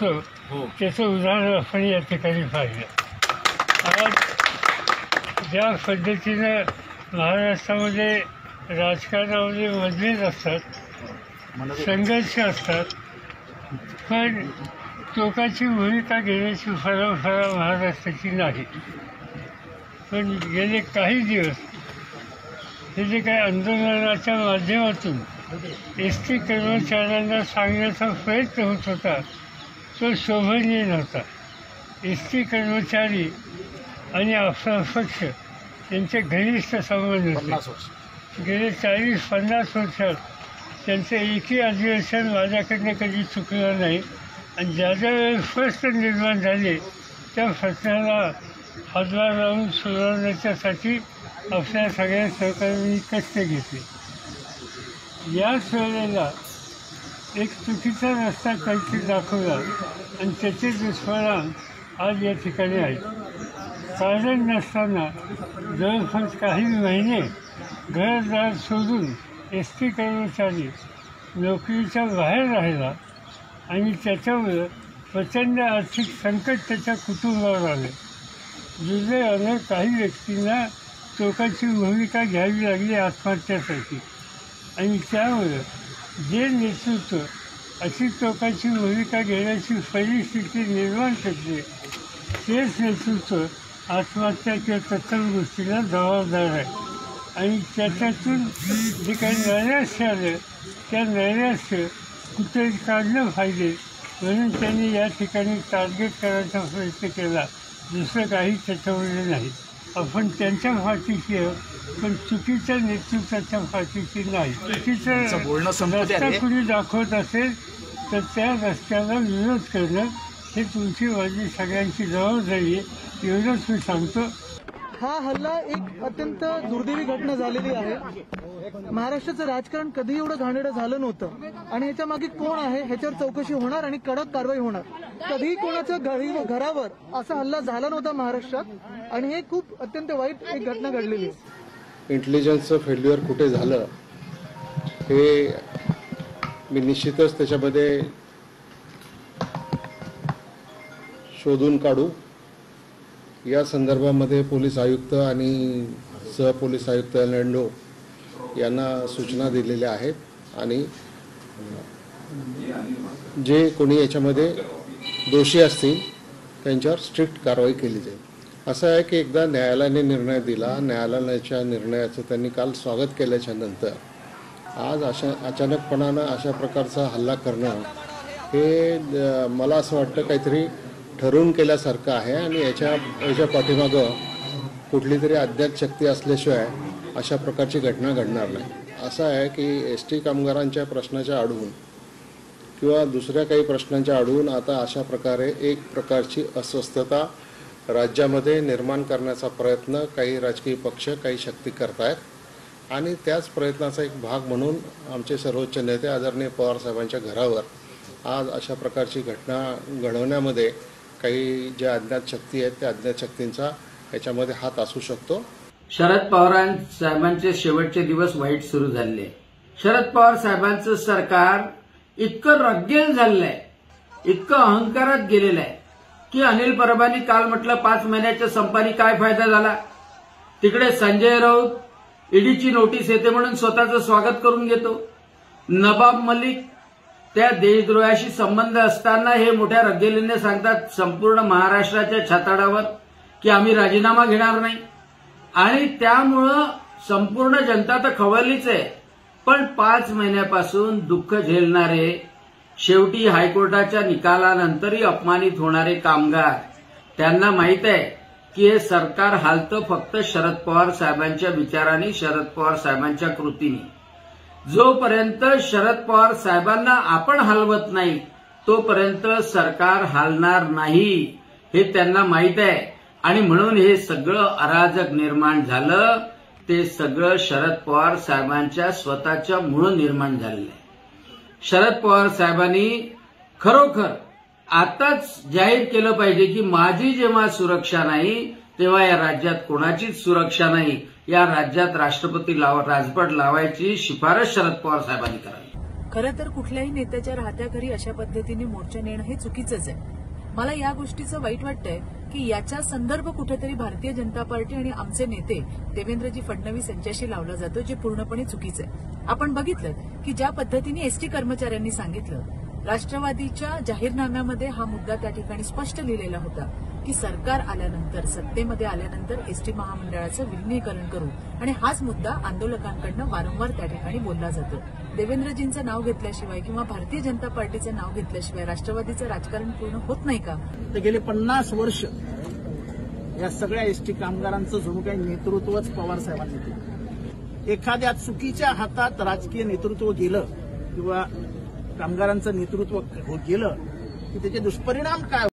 होतो त्याचं उदाहरण आपण या ठिकाणी पाहिलं. आज ज्या पद्धतीनं महाराष्ट्रामध्ये राजकारणामध्ये मतभेद असतात, संघर्ष असतात, पण टोकाची भूमिका घेण्याची परंपरा महाराष्ट्राची नाही. पण गेले काही दिवस हे जे काही आंदोलनाच्या माध्यमातून एस टी कर्मचाऱ्यांना सांगण्याचा प्रयत्न होत होता तो शोभनीय नव्हता. एस टी कर्मचारी आणि आपला पक्ष यांचे घनिष्ठ संबंध होते. गेले 40-50 वर्षात त्यांचं एकही अधिवेशन माझ्याकडनं कधी चुकलं नाही. आणि ज्या ज्या वेळेस प्रश्न निर्माण झाले त्या प्रश्नाला हातभार लावून सोडवण्याच्यासाठी आपल्या सगळ्या सहकार्यांनी कष्ट घेतले. याच वेळेला एक चुकीचा रस्ता काहीतरी दाखवला आणि त्याचे दुष्परिणाम आज या ठिकाणी आहेत. कारण नसताना जवळपास काही महिने घरदार सोडून एस टी कर्मचारी नोकरीच्या बाहेर राहिला आणि त्याच्यामुळं प्रचंड आर्थिक संकट त्याच्या कुटुंबावर आलं. दुर्दैवानं काही व्यक्तींना टोकाची भूमिका घ्यावी लागली आत्महत्यासाठी. आणि त्यामुळं जे नेतृत्व अशी टोकाची भूमिका घेण्याची परिस्थिती निर्माण करते तेच नेतृत्व आत्महत्या किंवा तत्सम गोष्टीला जबाबदार आहे. आणि त्याच्यातून जे काही नैराश्य आलं त्या नैराश्य कुठे काढलं पाहिजे म्हणून त्यांनी या ठिकाणी टार्गेट करायचा प्रयत्न केला. दुसरं काही त्याच्यामध्ये नाही. आपण त्यांच्या पाठीशी पण चुकीच्या नेतृत्वाच्या पाठीशी नाही. चुकीचं रस्ता कुणी दाखवत असेल तर त्या रस्त्याला विरोध करणं हे तुमची माझी सगळ्यांची जबाबदारी आहे एवढंच मी सांगतो. हा हल्ला एक अत्यंत दुर्दैवी घटना झालेली आहे. महाराष्ट्राचं राजकारण कधी एवढं घाणेरडं झालं नव्हतं आणि ह्याच्या मागे कोण आहे ह्याच्यावर चौकशी होणार आणि कडक कारवाई होणार. कधीही कोणाच्या घरावर असा हल्ला झाला नव्हता महाराष्ट्रात आणि हे खूप अत्यंत वाईट एक घटना घडलेली आहे. इंटेलिजन्सचं फेल्युअर कुठे झालं हे मी निश्चितच त्याच्यामध्ये शोधून काढू. या संदर्भामध्ये पोलीस आयुक्त आणि सहपोलीस आयुक्त एलएनडो यांना सूचना दिलेल्या आहेत आणि जे कोणी याच्यामध्ये दोषी असतील त्यांच्यावर स्ट्रिक्ट कारवाई केली जाईल. असं आहे की एकदा न्यायालयाने निर्णय दिला, न्यायालयाच्या निर्णयाचं त्यांनी काल स्वागत केल्याच्या नंतर आज अचानकपणानं अशा प्रकारचा हल्ला करणं हे मला असं वाटतं काहीतरी ठरवून केल्यासारखं आहे आणि याच्या पाठीमागं कुठली तरी अज्ञात शक्ती असल्याशिवाय अशा प्रकारची घटना घडणार नाही. असं आहे की एस टी कामगारांच्या प्रश्नाच्या आडून किंवा दुसऱ्या काही प्रश्नांच्या आडून आता अशा प्रकारे एक प्रकारची अस्वस्थता राज्यामध्ये निर्माण करण्याचा प्रयत्न काही राजकीय पक्ष काही शक्ती करतायत आणि त्याच प्रयत्नाचा एक भाग म्हणून आमचे सर्वोच्च नेते आदरणीय पवार साहेबांच्या घरावर आज अशा प्रकारची घटना घडवण्यामध्ये काही ज्या अज्ञात शक्ती आहेत त्या अज्ञात शक्तींचा याच्यामध्ये हात असू शकतो. शरद पवार साहेबांचे शेवटचे दिवस वाईट सुरू झाले. शरद पवार साहेबांचं सरकार इतकं रग्गेल झालंय, इतकं अहंकारात गेलेलं आहे की अनिल परबांनी काल म्हटलं 5 महिन्याच्या संपाने काय फायदा झाला. तिकडे संजय राऊत ईडीची नोटीस येते म्हणून स्वतःचं स्वागत करून घेतो. नवाब मलिक त्या देशद्रोहाशी संबंध असताना हे मोठ्या रग्गेलीने सांगतात संपूर्ण महाराष्ट्राच्या छाताडावर की आम्ही राजीनामा घेणार नाही. आणि त्यामुळं संपूर्ण जनता तर खवळलीच आहे. पण 5 महिन्यापासून दुःख झेलणारे, शेवटी हायकोर्टाच्या निकालानंतरही अपमानित होणारे कामगार, त्यांना माहित आहे की हे सरकार हालतं फक्त शरद पवार साहेबांच्या विचारांनी, शरद पवार साहेबांच्या कृतीने. जोपर्यंत शरद पवार साहेबांना आपण हलवत नाही तोपर्यंत सरकार हालणार नाही हे त्यांना माहित आहे. आणि म्हणून हे सगळं अराजक निर्माण झालं ते सगळं शरद पवार साहेबांच्या स्वतःच्या मुळे निर्माण झालेलं आहे. शरद पवार साहेबांनी खरोखर आताच जाहीर केलं पाहिजे की माझी जेव्हा सुरक्षा नाही तेव्हा या राज्यात कोणाचीच सुरक्षा नाही. या राज्यात राष्ट्रपती राजवट लावायची शिफारस शरद पवार साहेबांनी करावी. खरं तर कुठल्याही नेत्याच्या राहत्या घरी अशा पद्धतीने मोर्चा नेणं हे चुकीचंच आहे. मला या गोष्टीचं वाईट वाटतंय की याचा संदर्भ कुठेतरी भारतीय जनता पार्टी आणि आमचे नेते देवेंद्रजी फडणवीस यांच्याशी लावला जातो, जे पूर्णपणे चुकीचं आहे. आपण बघितलं की ज्या पद्धतीने एसटी कर्मचाऱ्यांनी सांगितलं, राष्ट्रवादीच्या जाहीरनाम्यामध्ये हा मुद्दा त्या ठिकाणी स्पष्ट लिहिलेला होता की सरकार आल्यानंतर, सत्तेमध्ये आल्यानंतर एसटी महामंडळाचं विलीनीकरण करू, आणि हाच मुद्दा आंदोलकांकडनं वारंवार त्या ठिकाणी बोलला जातो. देवेंद्रजींचं नाव घेतल्याशिवाय किंवा भारतीय जनता पार्टीचं नाव घेतल्याशिवाय राष्ट्रवादीचं राजकारण पूर्ण होत नाही का? तर गेले 50 वर्ष या सगळ्या एसटी कामगारांचं जणू काही नेतृत्वच पवार साहेबांनी केलं. एखाद्या चुकीच्या हातात राजकीय नेतृत्व गेलं किंवा कामगारांचं नेतृत्व गेलं की त्याचे दुष्परिणाम काय